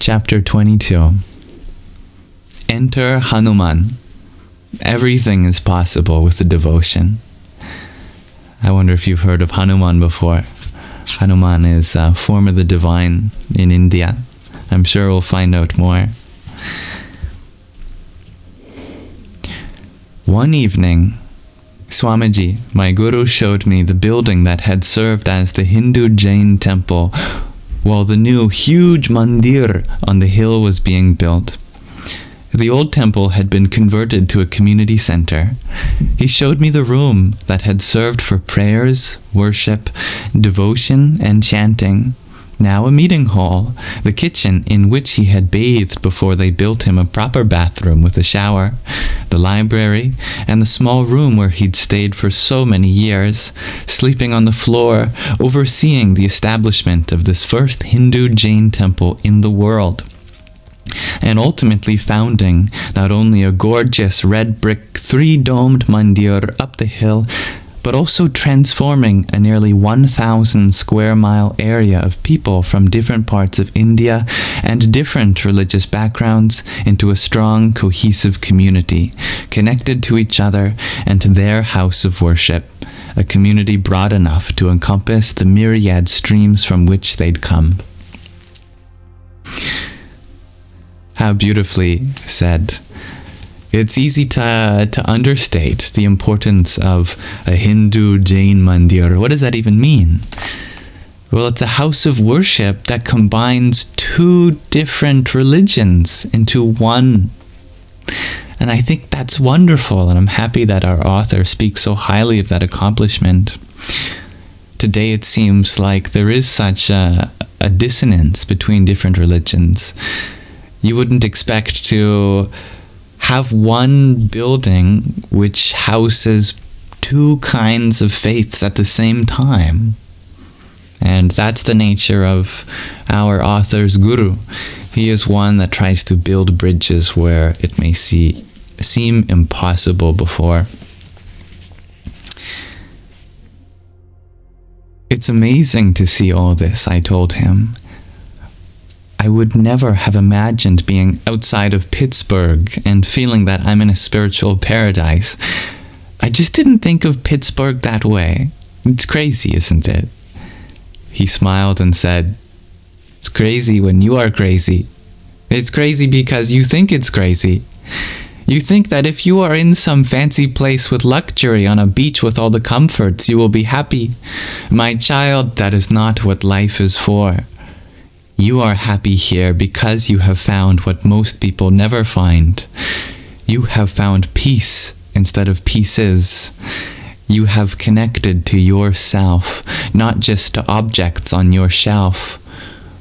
Chapter 22. Enter Hanuman. Everything is possible with the devotion. I wonder if you've heard of Hanuman before. Hanuman is a form of the divine in India. I'm sure we'll find out more. One evening, Swamiji, my guru, showed me the building that had served as the Hindu Jain temple while the new huge mandir on the hill was being built. The old temple had been converted to a community center. He showed me the room that had served for prayers, worship, devotion, and chanting, now a meeting hall, the kitchen in which he had bathed before they built him a proper bathroom with a shower, the library, and the small room where he'd stayed for so many years, sleeping on the floor, overseeing the establishment of this first Hindu Jain temple in the world, and ultimately founding not only a gorgeous red brick three-domed mandir up the hill, but also transforming a nearly 1,000 square mile area of people from different parts of India and different religious backgrounds into a strong, cohesive community, connected to each other and to their house of worship, a community broad enough to encompass the myriad streams from which they'd come. How beautifully said. It's easy to understate the importance of a Hindu Jain mandir. What does that even mean? Well, it's a house of worship that combines two different religions into one. And I think that's wonderful, and I'm happy that our author speaks so highly of that accomplishment. Today it seems like there is such a dissonance between different religions. You wouldn't expect to have one building which houses two kinds of faiths at the same time. And that's the nature of our author's guru. He is one that tries to build bridges where it may seem impossible before. It's amazing to see all this, I told him. I would never have imagined being outside of Pittsburgh and feeling that I'm in a spiritual paradise. I just didn't think of Pittsburgh that way. It's crazy, isn't it? He smiled and said, "It's crazy when you are crazy. It's crazy because you think it's crazy. You think that if you are in some fancy place with luxury on a beach with all the comforts, you will be happy. My child, that is not what life is for. You are happy here because you have found what most people never find. You have found peace instead of pieces. You have connected to yourself, not just to objects on your shelf.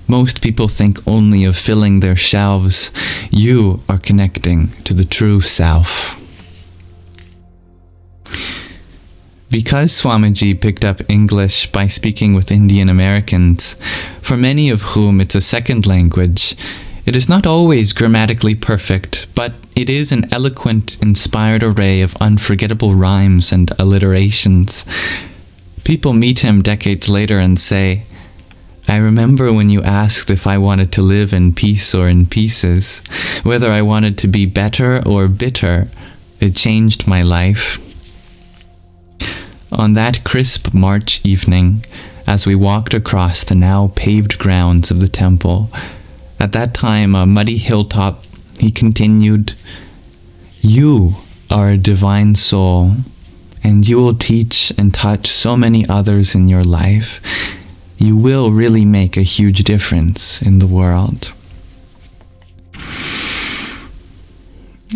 Most people think only of filling their shelves. You are connecting to the true self." Because Swamiji picked up English by speaking with Indian Americans, for many of whom it's a second language, it is not always grammatically perfect, but it is an eloquent, inspired array of unforgettable rhymes and alliterations. People meet him decades later and say, "I remember when you asked if I wanted to live in peace or in pieces, whether I wanted to be better or bitter. It changed my life." On that crisp March evening, as we walked across the now paved grounds of the temple, at that time a muddy hilltop, he continued, "You are a divine soul, and you will teach and touch so many others in your life. You will really make a huge difference in the world."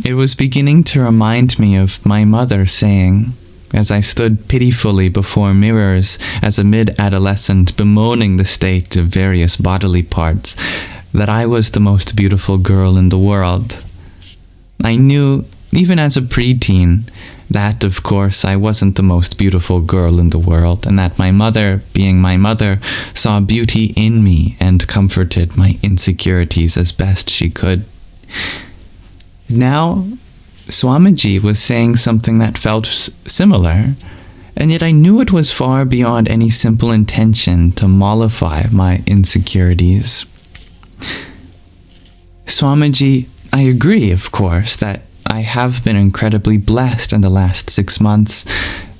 It was beginning to remind me of my mother saying, as I stood pitifully before mirrors as a mid-adolescent bemoaning the state of various bodily parts, that I was the most beautiful girl in the world. I knew, even as a preteen, that, of course, I wasn't the most beautiful girl in the world, and that my mother, being my mother, saw beauty in me and comforted my insecurities as best she could. Now, Swamiji was saying something that felt similar, and yet I knew it was far beyond any simple intention to mollify my insecurities. Swamiji, I agree, of course, that I have been incredibly blessed in the last 6 months,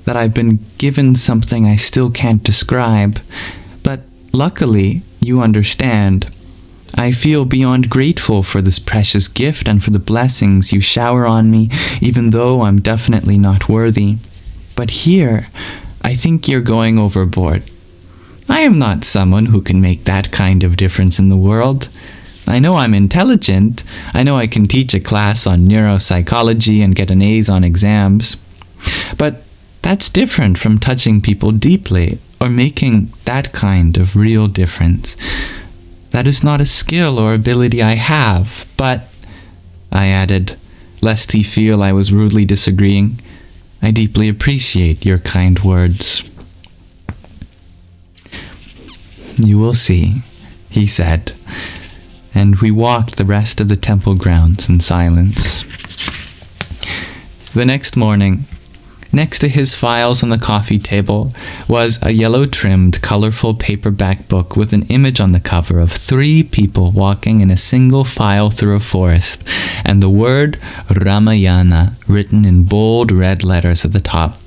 that I've been given something I still can't describe. But luckily, you understand. I feel beyond grateful for this precious gift and for the blessings you shower on me, even though I'm definitely not worthy. But here, I think you're going overboard. I am not someone who can make that kind of difference in the world. I know I'm intelligent. I know I can teach a class on neuropsychology and get an A's on exams. But that's different from touching people deeply or making that kind of real difference. That is not a skill or ability I have, but, I added, lest he feel I was rudely disagreeing, I deeply appreciate your kind words. You will see, he said, and we walked the rest of the temple grounds in silence. The next morning, next to his files on the coffee table was a yellow-trimmed, colorful paperback book with an image on the cover of 3 people walking in a single file through a forest, and the word Ramayana written in bold red letters at the top.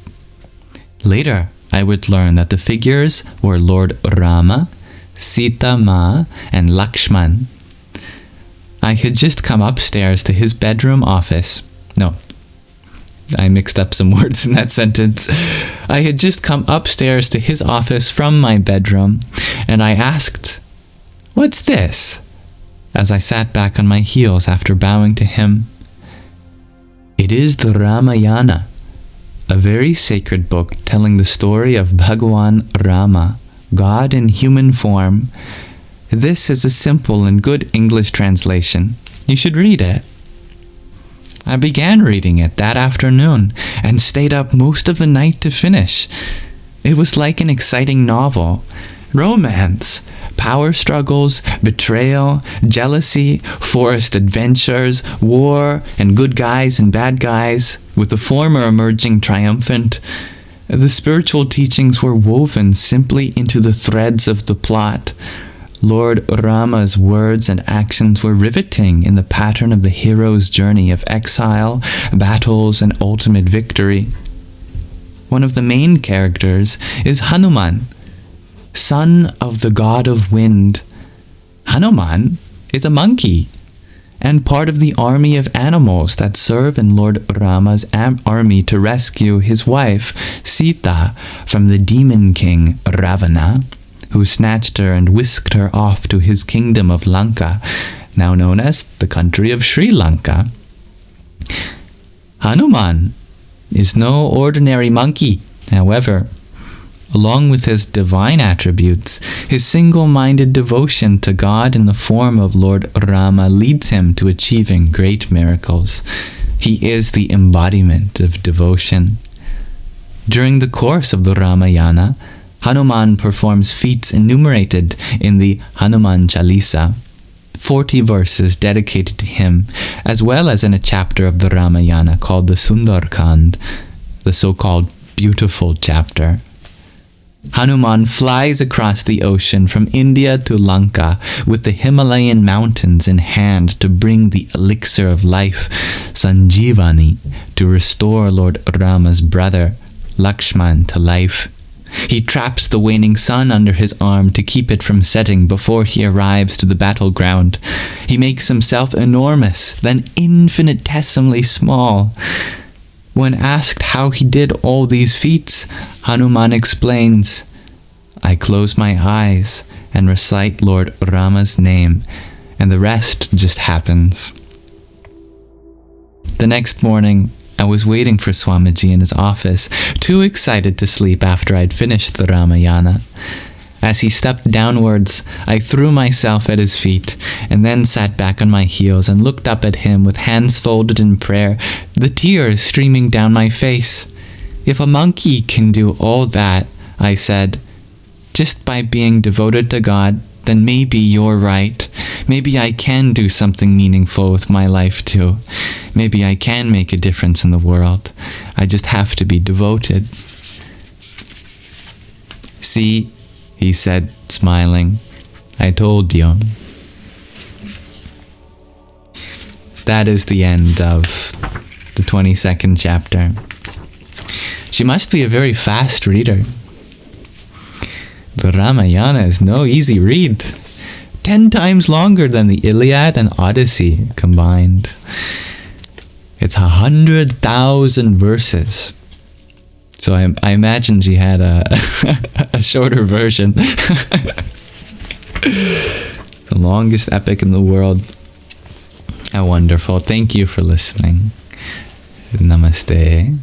Later, I would learn that the figures were Lord Rama, Sita Ma, and Lakshman. I had just come upstairs to his bedroom office. No, I mixed up some words in that sentence. I had just come upstairs to his office from my bedroom, and I asked, "What's this?" as I sat back on my heels after bowing to him. It is the Ramayana, a very sacred book telling the story of Bhagawan Rama, God in human form. This is a simple and good English translation. You should read it. I began reading it that afternoon and stayed up most of the night to finish. It was like an exciting novel. Romance, power struggles, betrayal, jealousy, forest adventures, war, and good guys and bad guys, with the former emerging triumphant. The spiritual teachings were woven simply into the threads of the plot. Lord Rama's words and actions were riveting in the pattern of the hero's journey of exile, battles, and ultimate victory. One of the main characters is Hanuman, son of the god of wind. Hanuman is a monkey and part of the army of animals that serve in Lord Rama's army to rescue his wife, Sita, from the demon king Ravana, who snatched her and whisked her off to his kingdom of Lanka, now known as the country of Sri Lanka. Hanuman is no ordinary monkey, however. Along with his divine attributes, his single-minded devotion to God in the form of Lord Rama leads him to achieving great miracles. He is the embodiment of devotion. During the course of the Ramayana, Hanuman performs feats enumerated in the Hanuman Chalisa, 40 verses dedicated to him, as well as in a chapter of the Ramayana called the Sundarkand, the so-called beautiful chapter. Hanuman flies across the ocean from India to Lanka with the Himalayan mountains in hand to bring the elixir of life, Sanjeevani, to restore Lord Rama's brother, Lakshman, to life. He traps the waning sun under his arm to keep it from setting before he arrives to the battleground. He makes himself enormous, then infinitesimally small. When asked how he did all these feats, Hanuman explains, "I close my eyes and recite Lord Rama's name, and the rest just happens." The next morning, I was waiting for Swamiji in his office, too excited to sleep after I'd finished the Ramayana. As he stepped downwards, I threw myself at his feet, and then sat back on my heels and looked up at him with hands folded in prayer, the tears streaming down my face. "If a monkey can do all that," I said, "just by being devoted to God, then maybe you're right. Maybe I can do something meaningful with my life too. Maybe I can make a difference in the world. I just have to be devoted." "See," he said, smiling, "I told you." that is the end of the 22nd chapter. She must be a very fast reader. The Ramayana is no easy read. 10 times longer than the Iliad and Odyssey combined. It's 100,000 verses. So I imagine she had a shorter version. The longest epic in the world. How wonderful. Thank you for listening. Namaste.